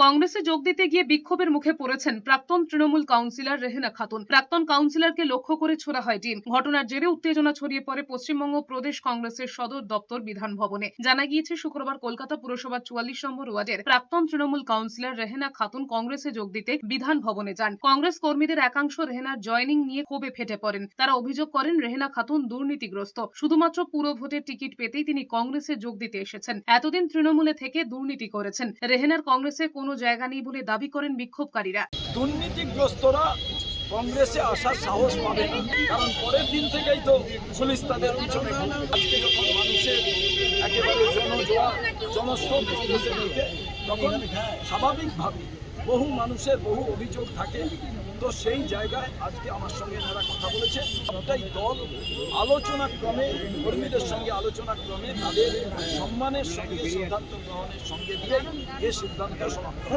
কংগ্রেসে যোগ দিতে গিয়ে বিক্ষোভের মুখে পড়েছেন প্রাক্তন তৃণমূল কাউন্সিলর রেহেনা খাতুন। প্রাক্তন কাউন্সিলরকে লক্ষ্য করে ছোড়া হয় ডিম। ঘটনার জেরে উত্তেজনা ছড়িয়ে পড়ে পশ্চিমবঙ্গ প্রদেশ কংগ্রেসের সদর দপ্তর বিধান ভবনে। জানা গিয়েছে, শুক্রবার কলকাতা পুরসভার ৪৪ নম্বর ওয়ার্ডের প্রাক্তন তৃণমূল কাউন্সিলর রেহেনা খাতুন কংগ্রেসে যোগ দিতে বিধান ভবনে যান। কংগ্রেস কর্মীদের একাংশ রেহেনার জয়েনিং নিয়ে ক্ষোভে ফেটে পড়েন। তারা অভিযোগ করেন, রেহেনা খাতুন দুর্নীতিগ্রস্ত। শুধুমাত্র পুরো ভোটের টিকিট পেতেই তিনি কংগ্রেসে যোগ দিতে এসেছেন। এতদিন তৃণমূলে থেকে দুর্নীতি করেছেন। রেহেনার কংগ্রেসে কোনো জায়গা নেই বলে দাবি করেন বিক্ষোভকারীরা। দুর্নীতিগ্রস্তরা কংগ্রেসে আসার সাহস পাবে না, কারণ পরের দিন থেকেই তো পুলিশ তাদের পিছনে ঘুরবে। আজকে যখন মানুষের একেবারে জনস্রোত পুলিশের দিকে, তখন স্বাভাবিকভাবে বহু মানুষের বহু অভিযোগ থাকে। তো সেই জায়গায় আজকে আমার সঙ্গে এনারা কথা বলেছে। ওটাই দল আলোচনাক্রমে, কর্মীদের সঙ্গে আলোচনাক্রমে তাদের সম্মানের সঙ্গে সিদ্ধান্ত গ্রহণের সঙ্গে দিয়ে এই সিদ্ধান্ত সমাপ্ত।